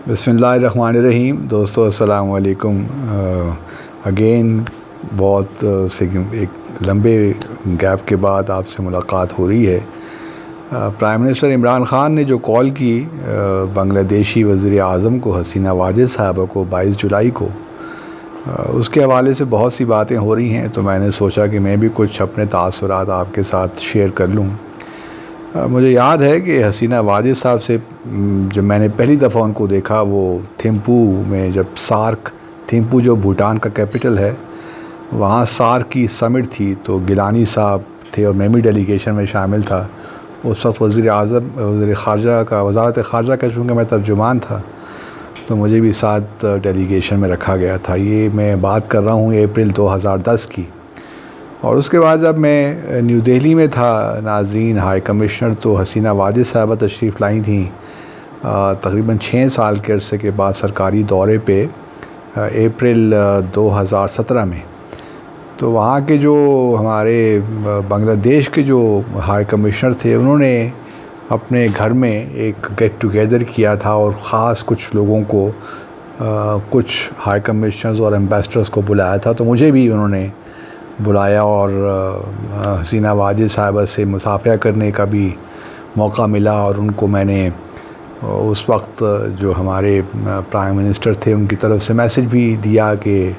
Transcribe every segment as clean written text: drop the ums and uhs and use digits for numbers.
بسم اللہ الرحمن الرحیم. دوستو السلام علیکم. اگین بہت ایک لمبے گیپ کے بعد آپ سے ملاقات ہو رہی ہے. پرائم منسٹر عمران خان نے جو کال کی بنگلہ دیشی وزیر اعظم کو حسینہ واجد صاحبہ کو 22 جولائی کو، اس کے حوالے سے بہت سی باتیں ہو رہی ہیں، تو میں نے سوچا کہ میں بھی کچھ اپنے تاثرات آپ کے ساتھ شیئر کر لوں. مجھے یاد ہے کہ حسینہ واجد صاحب سے جب میں نے پہلی دفعہ ان کو دیکھا، وہ تھمپو میں، جب سارک، تھمپو جو بھوٹان کا کیپٹل ہے، وہاں سارک کی سمٹ تھی، تو گیلانی صاحب تھے اور میں بھی ڈیلیگیشن میں شامل تھا. اس وقت وزیر خارجہ وزارت خارجہ کا چونکہ میں ترجمان تھا، تو مجھے بھی ساتھ ڈیلیگیشن میں رکھا گیا تھا. یہ میں بات کر رہا ہوں اپریل 2010 کی. اور اس کے بعد جب میں نیو دہلی میں تھا، ناظرین، ہائی کمشنر تو حسینہ واجد صاحبہ تشریف لائی تھیں تقریباً 6 سال کے عرصے کے بعد سرکاری دورے پہ اپریل 2017 میں. تو وہاں کے جو ہمارے بنگلہ دیش کے جو ہائی کمشنر تھے، انہوں نے اپنے گھر میں ایک گیٹ ٹوگیدر کیا تھا، اور خاص کچھ لوگوں کو، کچھ ہائی کمشنرز اور ایمبیسڈرز کو بلایا تھا. تو مجھے بھی انہوں نے بلایا اور حسینہ واجد صاحبہ سے مصافحہ کرنے کا بھی موقع ملا. اور ان کو میں نے اس وقت جو ہمارے پرائم منسٹر تھے، ان کی طرف سے میسج بھی دیا کہ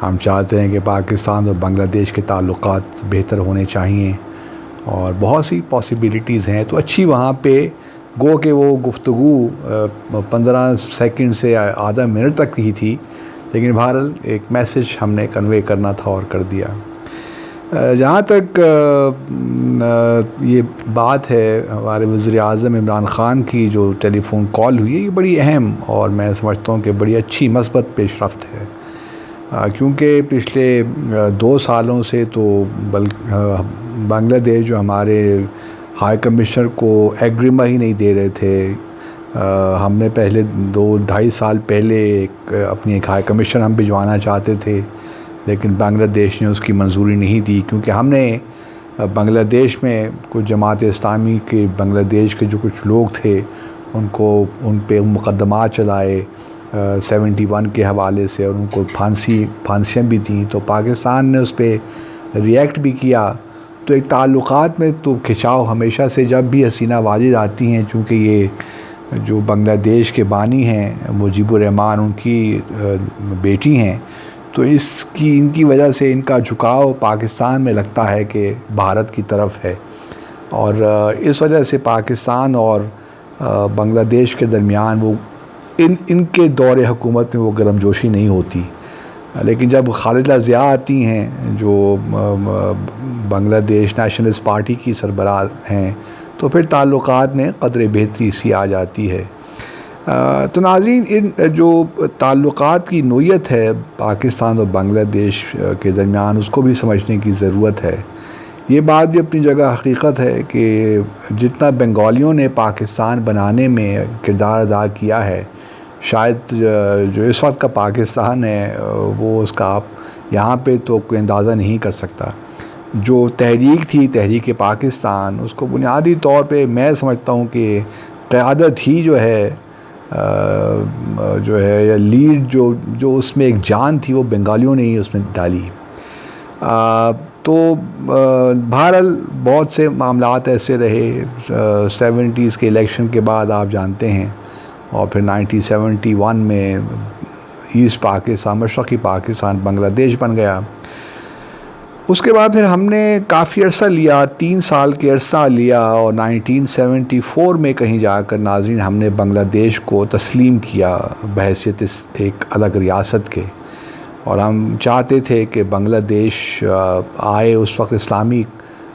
ہم چاہتے ہیں کہ پاکستان اور بنگلہ دیش کے تعلقات بہتر ہونے چاہئیں، اور بہت سی پاسبلٹیز ہیں. تو اچھی وہاں پہ گو کہ وہ گفتگو 15 سیکنڈ سے آدھا منٹ تک ہی تھی، لیکن بہرحال ایک میسج ہم نے کنوے کرنا تھا اور کر دیا. جہاں تک یہ بات ہے ہمارے وزیر اعظم عمران خان کی جو ٹیلی فون کال ہوئی ہے، یہ بڑی اہم اور میں سمجھتا ہوں کہ بڑی اچھی مثبت پیش رفت ہے، کیونکہ پچھلے 2 سالوں سے تو بنگلہ دیش جو ہمارے ہائی کمشنر کو ایگریما ہی نہیں دے رہے تھے. ہم نے پہلے 2-2.5 سال پہلے اپنی ایک ہائی کمیشن ہم بھجوانا چاہتے تھے، لیکن بنگلہ دیش نے اس کی منظوری نہیں دی، کیونکہ ہم نے بنگلہ دیش میں کچھ جماعت اسلامی کے بنگلہ دیش کے جو کچھ لوگ تھے، ان پہ مقدمات چلائے 71 کے حوالے سے، اور ان کو پھانسیاں بھی دیں. تو پاکستان نے اس پہ ریئیکٹ بھی کیا. تو ایک تعلقات میں تو کھچاؤ ہمیشہ سے، جب بھی حسینہ واجد آتی ہیں، چونکہ یہ جو بنگلہ دیش کے بانی ہیں مجیب الرحمان، ان کی بیٹی ہیں، تو ان کی وجہ سے ان کا جھکاؤ پاکستان میں لگتا ہے کہ بھارت کی طرف ہے. اور اس وجہ سے پاکستان اور بنگلہ دیش کے درمیان وہ ان کے دور حکومت میں وہ گرم جوشی نہیں ہوتی. لیکن جب خالدہ ضیاء آتی ہیں، جو بنگلہ دیش نیشنلسٹ پارٹی کی سربراہ ہیں، تو پھر تعلقات میں قدر بہتری سی آ جاتی ہے. تو ناظرین، ان جو تعلقات کی نوعیت ہے پاکستان اور بنگلہ دیش کے درمیان، اس کو بھی سمجھنے کی ضرورت ہے. یہ بات بھی اپنی جگہ حقیقت ہے کہ جتنا بنگالیوں نے پاکستان بنانے میں کردار ادا کیا ہے، شاید جو اس وقت کا پاکستان ہے وہ اس کا آپ یہاں پہ تو کوئی اندازہ نہیں کر سکتا. جو تحریک تھی، تحریک پاکستان، اس کو بنیادی طور پہ میں سمجھتا ہوں کہ قیادت ہی جو ہے یا لیڈ جو اس میں ایک جان تھی، وہ بنگالیوں نے ہی اس میں ڈالی. تو بہرحال بہت سے معاملات ایسے رہے 70s کے الیکشن کے بعد، آپ جانتے ہیں، اور پھر 1971 میں ایسٹ پاکستان، مشرقی پاکستان بنگلہ دیش بن گیا. اس کے بعد پھر ہم نے کافی عرصہ لیا، 3 سال کے عرصہ لیا، اور 1974 میں کہیں جا کر ناظرین ہم نے بنگلہ دیش کو تسلیم کیا بحیثیت ایک الگ ریاست کے. اور ہم چاہتے تھے کہ بنگلہ دیش آئے. اس وقت اسلامی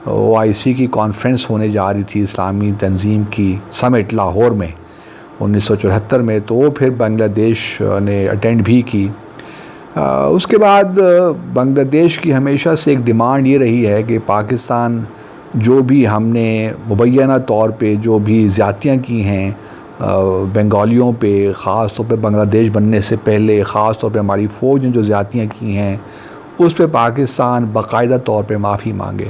OIC کی کانفرنس ہونے جا رہی تھی، اسلامی تنظیم کی سمٹ لاہور میں 1974 میں، تو وہ پھر بنگلہ دیش نے اٹینڈ بھی کی. اس کے بعد بنگلہ دیش کی ہمیشہ سے ایک ڈیمانڈ یہ رہی ہے کہ پاکستان جو بھی ہم نے مبینہ طور پہ جو بھی زیادتیاں کی ہیں بنگالیوں پہ، خاص طور پہ بنگلہ دیش بننے سے پہلے، خاص طور پہ ہماری فوج نے جو زیادتیاں کی ہیں، اس پہ پاکستان باقاعدہ طور پہ معافی مانگے.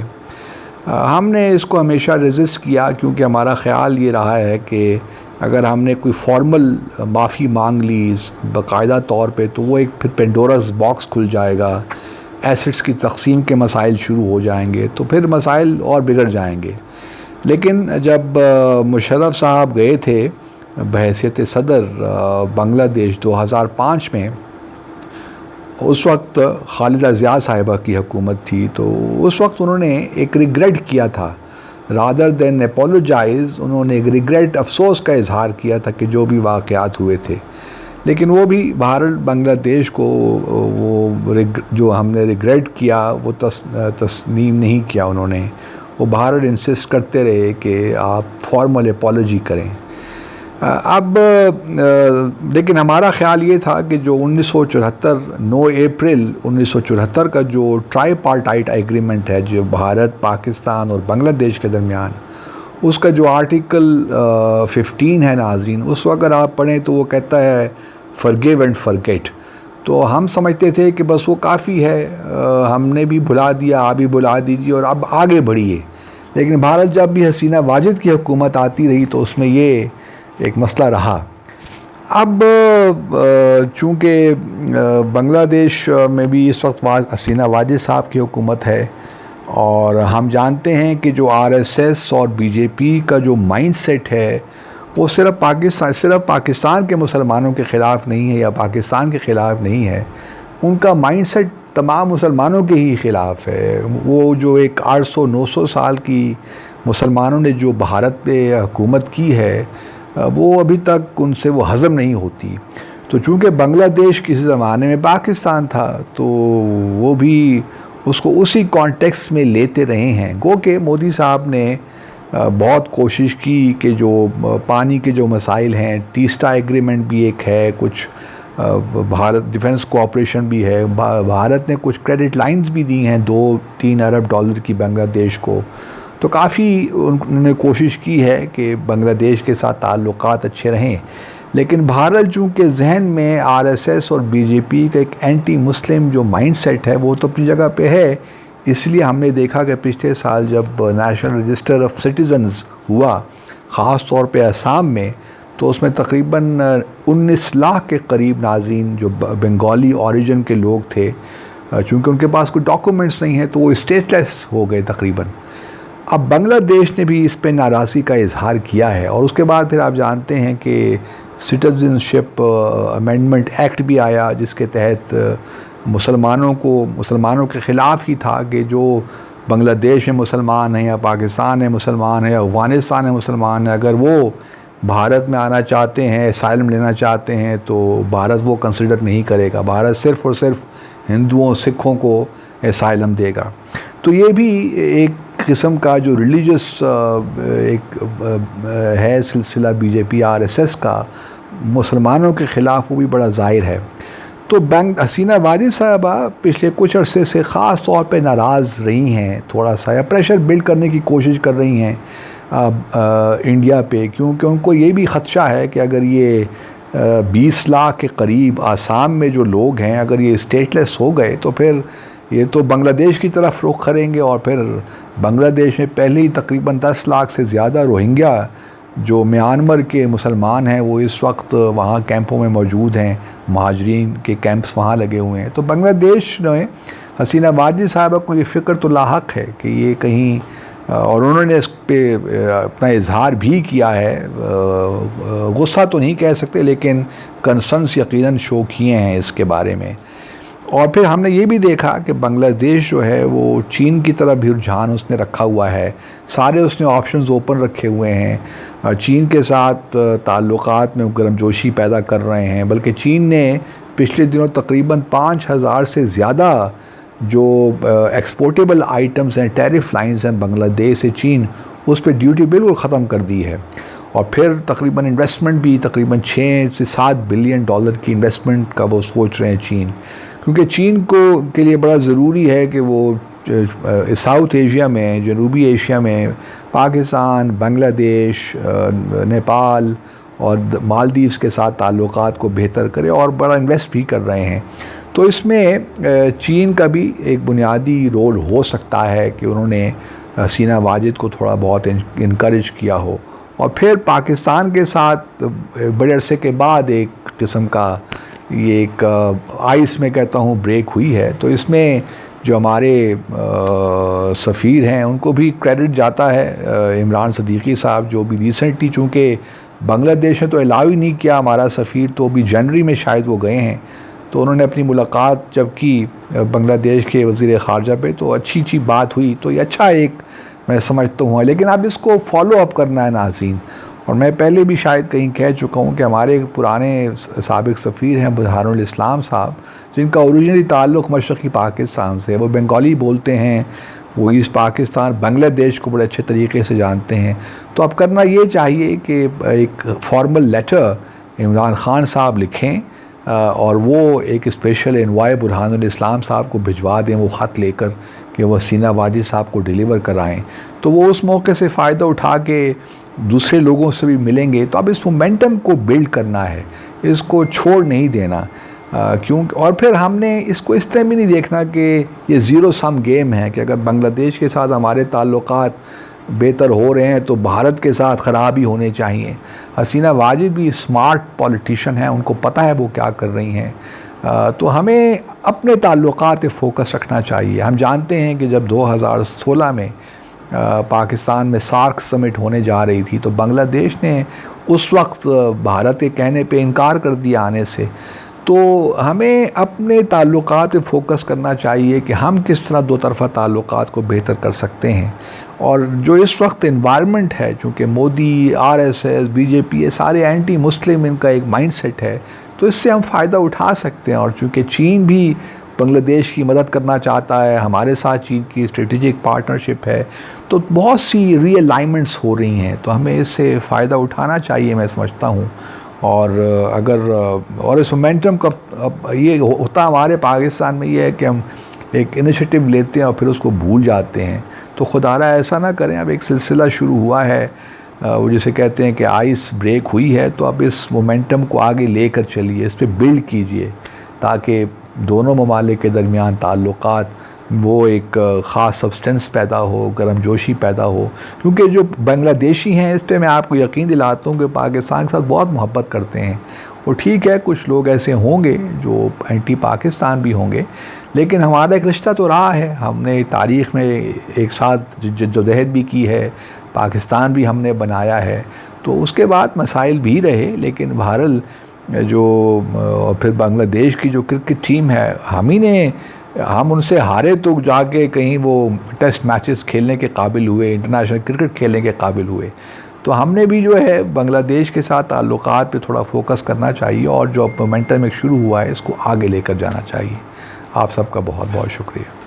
ہم نے اس کو ہمیشہ ریزسٹ کیا، کیونکہ ہمارا خیال یہ رہا ہے کہ اگر ہم نے کوئی فارمل معافی مانگ لی باقاعدہ طور پہ تو وہ ایک پھر پینڈوراز باکس کھل جائے گا، ایسٹس کی تقسیم کے مسائل شروع ہو جائیں گے، تو پھر مسائل اور بگڑ جائیں گے۔ لیکن جب مشرف صاحب گئے تھے بحیثیت صدر بنگلہ دیش 2005 میں، اس وقت خالدہ ضیاء صاحبہ کی حکومت تھی، تو اس وقت انہوں نے ایک ریگریٹ کیا تھا، رادر دین اپولوجائز، انہوں نے ایک ریگریٹ، افسوس کا اظہار کیا تھا کہ جو بھی واقعات ہوئے تھے۔ لیکن وہ بھی بہرحال بنگلہ دیش کو وہ جو ہم نے ریگریٹ کیا وہ تسلیم نہیں کیا، انہوں نے وہ بہرحال انسسٹ کرتے رہے کہ آپ فارمل اپولوجی کریں۔ اب لیکن ہمارا خیال یہ تھا کہ جو 1974 9 اپریل 1974 کا جو ٹرائی پارٹائٹ ایگریمنٹ ہے جو بھارت، پاکستان اور بنگلہ دیش کے درمیان، اس کا جو آرٹیکل 15 ہے ناظرین، اس وقت اگر آپ پڑھیں تو وہ کہتا ہے forgive and forget۔ تو ہم سمجھتے تھے کہ بس وہ کافی ہے، ہم نے بھی بھلا دیا، آپ بھی بھلا دیجیے اور اب آگے بڑھیے۔ لیکن بھارت جب بھی حسینہ واجد کی حکومت آتی رہی تو اس میں یہ ایک مسئلہ رہا۔ اب چونکہ بنگلہ دیش میں بھی اس وقت حسینہ واجد صاحب کی حکومت ہے، اور ہم جانتے ہیں کہ جو RSS اور BJP کا جو مائنڈ سیٹ ہے وہ صرف پاکستان کے مسلمانوں کے خلاف نہیں ہے یا پاکستان کے خلاف نہیں ہے، ان کا مائنڈ سیٹ تمام مسلمانوں کے ہی خلاف ہے۔ وہ جو ایک 800-900 سال کی مسلمانوں نے جو بھارت پہ حکومت کی ہے وہ ابھی تک ان سے وہ ہضم نہیں ہوتی۔ تو چونکہ بنگلہ دیش کسی زمانے میں پاکستان تھا تو وہ بھی اس کو اسی کانٹیکس میں لیتے رہے ہیں۔ گو کہ مودی صاحب نے بہت کوشش کی کہ جو پانی کے جو مسائل ہیں، ٹیسٹا ایگریمنٹ بھی ایک ہے، کچھ بھارت ڈیفنس کوآپریشن بھی ہے، بھارت نے کچھ کریڈٹ لائنز بھی دی ہیں 2-3 ارب ڈالر کی بنگلہ دیش کو، تو کافی انہوں نے کوشش کی ہے کہ بنگلہ دیش کے ساتھ تعلقات اچھے رہیں۔ لیکن بھارت چونکہ ذہن میں RSS اور BJP کا ایک اینٹی مسلم جو مائنڈ سیٹ ہے وہ تو اپنی جگہ پہ ہے، اس لیے ہم نے دیکھا کہ پچھلے سال جب نیشنل رجسٹر آف سٹیزنز ہوا خاص طور پہ آسام میں، تو اس میں تقریباً 19 لاکھ کے قریب ناظرین جو بنگالی اوریجن کے لوگ تھے، چونکہ ان کے پاس کوئی ڈاکومنٹس نہیں ہیں تو وہ اسٹیٹ لیس ہو گئے تقریباً۔ اب بنگلہ دیش نے بھی اس پہ ناراضی کا اظہار کیا ہے، اور اس کے بعد پھر آپ جانتے ہیں کہ سٹیزن شپ امینڈمنٹ ایکٹ بھی آیا، جس کے تحت مسلمانوں کے خلاف ہی تھا کہ جو بنگلہ دیش میں مسلمان ہیں یا پاکستان میں مسلمان ہیں یا افغانستان میں مسلمان ہیں، اگر وہ بھارت میں آنا چاہتے ہیں، اسائلم لینا چاہتے ہیں تو بھارت وہ کنسیڈر نہیں کرے گا، بھارت صرف اور صرف ہندوؤں سکھوں کو اسائلم دے گا۔ تو یہ بھی ایک قسم کا جو ریلیجس ایک ہے سلسلہ BJP RSS کا مسلمانوں کے خلاف، وہ بھی بڑا ظاہر ہے۔ تو حسینہ واجد صاحبہ پچھلے کچھ عرصے سے خاص طور پہ ناراض رہی ہیں، تھوڑا سا یا پریشر بلڈ کرنے کی کوشش کر رہی ہیں انڈیا پہ، کیونکہ ان کو یہ بھی خدشہ ہے کہ اگر یہ 20 لاکھ کے قریب آسام میں جو لوگ ہیں اگر یہ اسٹیٹ لیس ہو گئے تو پھر یہ تو بنگلہ دیش کی طرف رخ کریں گے، اور پھر بنگلہ دیش میں پہلے ہی تقریباً 10 لاکھ سے زیادہ روہنگیا جو میانمار کے مسلمان ہیں وہ اس وقت وہاں کیمپوں میں موجود ہیں، مہاجرین کے کیمپس وہاں لگے ہوئے ہیں۔ تو بنگلہ دیش نے حسینہ واجد صاحبہ کو یہ فکر تو لاحق ہے کہ یہ کہیں، اور انہوں نے اس پہ اپنا اظہار بھی کیا ہے، غصہ تو نہیں کہہ سکتے لیکن کنسرنس یقیناً شو کیے ہیں اس کے بارے میں۔ اور پھر ہم نے یہ بھی دیکھا کہ بنگلہ دیش جو ہے وہ چین کی طرف بھی رجحان اس نے رکھا ہوا ہے، سارے اس نے آپشنز اوپن رکھے ہوئے ہیں، چین کے ساتھ تعلقات میں گرم جوشی پیدا کر رہے ہیں، بلکہ چین نے پچھلے دنوں تقریباً 5000 سے زیادہ جو ایکسپورٹیبل آئٹمز ہیں، ٹیرف لائنز ہیں بنگلہ دیش سے چین، اس پہ ڈیوٹی بالکل ختم کر دی ہے، اور پھر تقریباً انویسٹمنٹ بھی تقریباً 6 سے 7 بلین ڈالر کی انویسٹمنٹ کا وہ سوچ رہے ہیں چین، کیونکہ چین کے لیے بڑا ضروری ہے کہ وہ ساؤتھ ایشیا میں، جنوبی ایشیا میں پاکستان، بنگلہ دیش، نیپال اور مالدیوز کے ساتھ تعلقات کو بہتر کرے، اور بڑا انویسٹ بھی کر رہے ہیں۔ تو اس میں چین کا بھی ایک بنیادی رول ہو سکتا ہے کہ انہوں نے حسینہ واجد کو تھوڑا بہت انکریج کیا ہو، اور پھر پاکستان کے ساتھ بڑے عرصے کے بعد ایک قسم کا یہ ایک آئس میں کہتا ہوں بریک ہوئی ہے. تو اس میں جو ہمارے سفیر ہیں ان کو بھی کریڈٹ جاتا ہے. عمران صدیقی صاحب جو بھی ریسنٹلی چونکہ بنگلہ دیش نے تو الاؤ ہی نہیں کیا ہمارا سفیر، تو بھی جنوری میں شاید وہ گئے ہیں، تو انہوں نے اپنی ملاقات جب کی بنگلہ دیش کے وزیر خارجہ پہ تو اچھی بات ہوئی. تو یہ اچھا ایک میں سمجھتا ہوں، لیکن اب اس کو فالو اپ کرنا ہے ناظرین. اور میں پہلے بھی شاید کہیں کہہ چکا ہوں کہ ہمارے پرانے سابق سفیر ہیں برہان الاسلام صاحب، جن کا اوریجنلی تعلق مشرقی پاکستان سے ہے، وہ بنگالی بولتے ہیں، وہ ایسٹ پاکستان بنگلہ دیش کو بڑے اچھے طریقے سے جانتے ہیں. تو اب کرنا یہ چاہیے کہ ایک فارمل لیٹر عمران خان صاحب لکھیں اور وہ ایک اسپیشل انوائے برہان الاسلام صاحب کو بھجوا دیں، وہ خط لے کر کہ وہ حسینہ واجد صاحب کو ڈیلیور کرائیں. تو وہ اس موقع سے فائدہ اٹھا کے دوسرے لوگوں سے بھی ملیں گے. تو اب اس مومنٹم کو بلڈ کرنا ہے، اس کو چھوڑ نہیں دینا. اور پھر ہم نے اس کو اس طرح بھی نہیں دیکھنا کہ یہ زیرو سم گیم ہے کہ اگر بنگلہ دیش کے ساتھ ہمارے تعلقات بہتر ہو رہے ہیں تو بھارت کے ساتھ خراب ہی ہونے چاہیے. حسینہ واجد بھی اسمارٹ پولیٹیشین ہیں، ان کو پتہ ہے وہ کیا کر رہی ہیں. تو ہمیں اپنے تعلقات پہ فوکس رکھنا چاہیے. ہم جانتے ہیں کہ جب 2016 میں پاکستان میں سارک سمٹ ہونے جا رہی تھی تو بنگلہ دیش نے اس وقت بھارت کے کہنے پہ انکار کر دیا آنے سے. تو ہمیں اپنے تعلقات پہ فوکس کرنا چاہیے کہ ہم کس طرح دو طرفہ تعلقات کو بہتر کر سکتے ہیں. اور جو اس وقت انوائرمنٹ ہے، چونکہ مودی، RSS، BJP یہ سارے اینٹی مسلم ان کا ایک مائنڈ سیٹ ہے، تو اس سے ہم فائدہ اٹھا سکتے ہیں. اور چونکہ چین بھی بنگلہ دیش کی مدد کرنا چاہتا ہے، ہمارے ساتھ چین کی اسٹریٹجک پارٹنرشپ ہے، تو بہت سی ری الائنمنٹس ہو رہی ہیں. تو ہمیں اس سے فائدہ اٹھانا چاہیے میں سمجھتا ہوں. اور اس مومنٹم کا یہ ہوتا ہمارے پاکستان میں یہ ہے کہ ہم ایک انیشیٹو لیتے ہیں اور پھر اس کو بھول جاتے ہیں. تو خدا را ایسا نہ کریں. اب ایک سلسلہ شروع ہوا ہے، وہ جسے کہتے ہیں کہ آئس بریک ہوئی ہے، تو اب اس مومنٹم کو آگے لے کر چلیے، اس پہ بلڈ کیجئے تاکہ دونوں ممالک کے درمیان تعلقات وہ ایک خاص سبسٹنس پیدا ہو، گرم جوشی پیدا ہو. کیونکہ جو بنگلہ دیشی ہیں اس پہ میں آپ کو یقین دلاتا ہوں کہ پاکستان کے ساتھ بہت محبت کرتے ہیں. اور ٹھیک ہے کچھ لوگ ایسے ہوں گے جو اینٹی پاکستان بھی ہوں گے، لیکن ہمارا ایک رشتہ تو رہا ہے. ہم نے تاریخ میں ایک ساتھ جدوجہد بھی کی ہے، پاکستان بھی ہم نے بنایا ہے. تو اس کے بعد مسائل بھی رہے، لیکن بہرحال پھر بنگلہ دیش کی جو کرکٹ ٹیم ہے، ہم ان سے ہارے تو جا کے کہیں وہ ٹیسٹ میچز کھیلنے کے قابل ہوئے، انٹرنیشنل کرکٹ کھیلنے کے قابل ہوئے. تو ہم نے بھی جو ہے بنگلہ دیش کے ساتھ تعلقات پہ تھوڑا فوکس کرنا چاہیے، اور جو مومنٹم ایک شروع ہوا ہے اس کو آگے لے کر جانا چاہیے. آپ سب کا بہت بہت شکریہ.